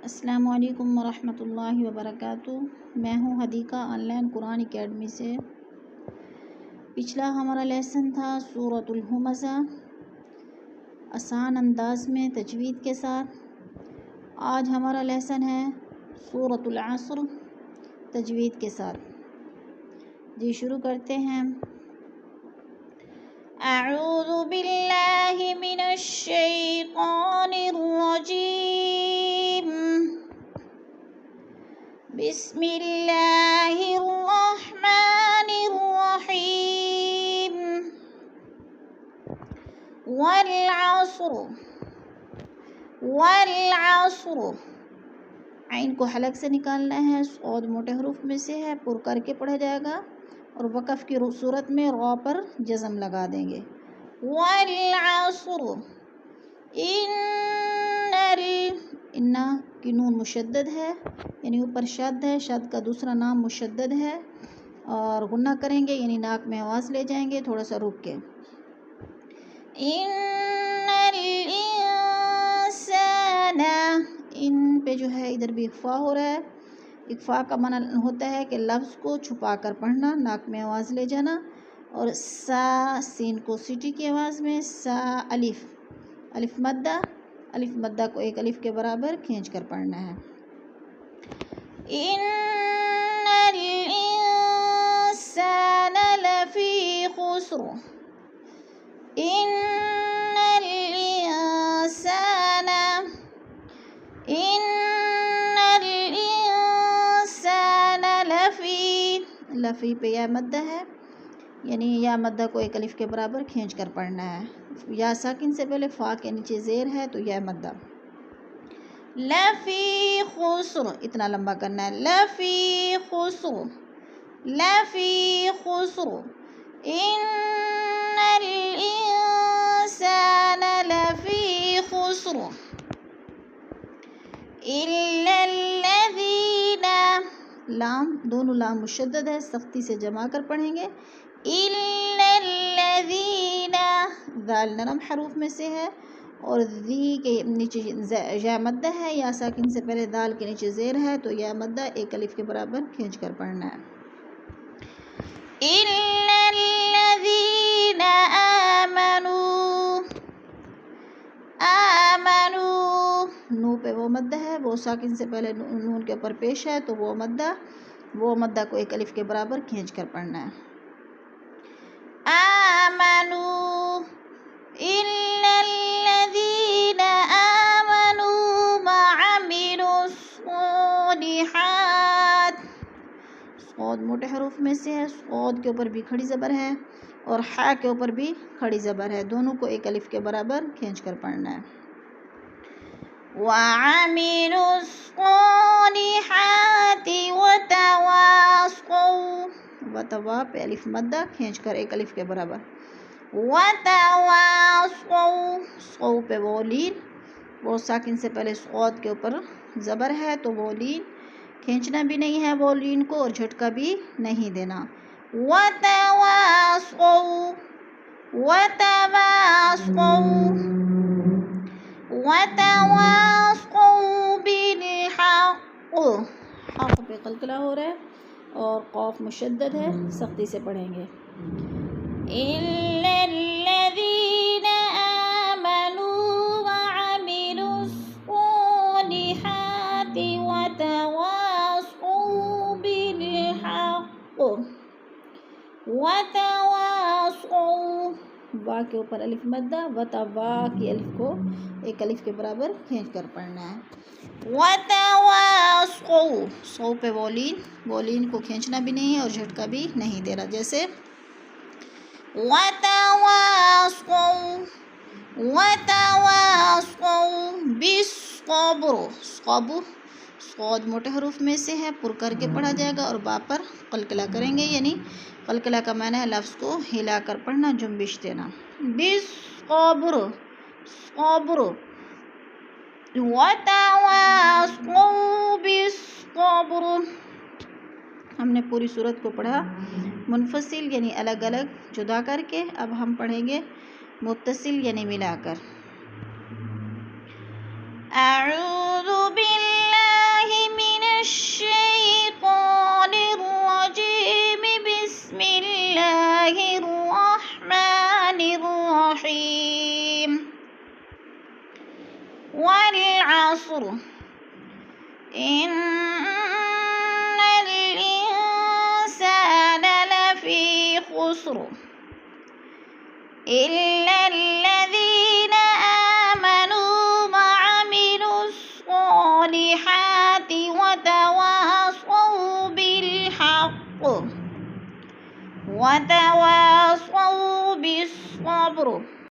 السلام علیکم ورحمۃ اللہ وبرکاتہ۔ میں ہوں Hadiqa on line Quran academy سے۔ پچھلا ہمارا لیسن تھا سورۃ الہمزہ، آسان انداز میں تجوید کے ساتھ۔ آج ہمارا لیسن ہے سورۃ العصر، تجوید کے ساتھ۔ جی شروع کرتے ہیں۔ اعوذ باللہ من الشیطان الرجیم، بسم اللہ الرحمن الرحیم۔ والعصر، والعصر، عین کو حلق سے نکالنا ہے، صاد موٹے حروف میں سے ہے، پر کر کے پڑھا جائے گا اور وقف کی صورت میں را پر جزم لگا دیں گے۔ والعصر، ان کی نون مشدد ہے، یعنی اوپر شد ہے، شد کا دوسرا نام مشدد ہے، اور غنہ کریں گے یعنی ناک میں آواز لے جائیں گے تھوڑا سا رک کے۔ ان الانسان، ان پہ جو ہے ادھر بھی اخفا ہو رہا ہے۔ اخفا کا معنی ہوتا ہے کہ لفظ کو چھپا کر پڑھنا، ناک میں آواز لے جانا، اور سا، سین کو سیٹی کی آواز میں، سا الف، الف مدہ، الف مدہ کو ایک الف کے برابر کھینچ کر پڑھنا ہے۔ ان الانسان لفی خسر، ان الانسان، ان الانسان لفی، لفی پہ یا مدہ ہے، یعنی یا مدہ کو ایک الف کے برابر کھینچ کر پڑھنا ہے۔ یا ساکن سے پہلے فا کے نیچے زیر ہے تو یا مدہ۔ لفی خسر، اتنا لمبا کرنا ہے، لفی خسر، لفی خسر، ان الانسان لفی خسر، الا الذین، لام، دونوں لام مشدد ہے، سختی سے جما کر پڑھیں گے۔ الا الذین، ذال نرم حروف میں سے ہے اور ذی کے نیچے یا مدہ ہے، یا ساکن سے پہلے دال کے نیچے زیر ہے تو یا مدہ ایک الف کے برابر کھینچ کر پڑھنا ہے۔ الا الذین آمنوا، آمنوا، نو پہ وہ مدہ ہے، وہ ساکن سے پہلے نون کے اوپر پیش ہے تو وہ مدہ کو ایک الف کے برابر کھینچ کر پڑھنا ہے۔ آمنوا، الا الذین آمنوا وعملوا الصالحات، صاد موٹے حروف میں سے ہے، صاد کے اوپر بھی کھڑی زبر ہے اور حا کے اوپر بھی کھڑی زبر ہے، دونوں کو ایک الف کے برابر کھینچ کر پڑھنا ہے۔ وعملوا الصالحات وتواصوا، وتوا پہ الف مدہ کھینچ کر ایک الف کے برابر، وتواصوا، صو پہ وہ لین، وہ ساکن سے پہلے صاد کے اوپر زبر ہے تو وہ لین کھینچنا بھی نہیں ہے، وہ لین کو، اور جھٹکا بھی نہیں دینا۔ وتواصوا، وتواصوا، وتواصوا بالحق، حق پہ قلقلہ ہو رہا ہے اور قاف مشدد ہے، سختی سے پڑھیں گے۔ الا الذین آمنوا وعملوا الصالحات وتواصوا بالحق، وتواصوا، وا کے اوپر الف مدہ، وتوا کی الف کو ایک الف کے برابر کھینچ کر پڑھنا ہے۔ وتواصوا، صو پہ وہ لین کو کھینچنا بھی نہیں ہے اور جھٹکا بھی نہیں دینا، جیسے وتواصوا، وتواصوا بالصبر، صبر، صاد موٹے حروف میں سے ہے، پر کر کے پڑھا جائے گا اور با پر قلقلہ کریں گے، یعنی قلقلہ کا معنی ہے لفظ کو ہلا کر پڑھنا، جنبش دینا۔ بالصبر، صبر، وتواصوا بالصبر۔ ہم نے پوری صورت کو پڑھا منفصل یعنی الگ الگ جدا کر کے، اب ہم پڑھیں گے متصل یعنی ملا کر۔ اعوذ باللہ الرحيم والعصر إن الإنسان لفي خسر إلا الذين آمنوا وعملوا الصالحات وتواصوا بالحق وتواصوا بالصبر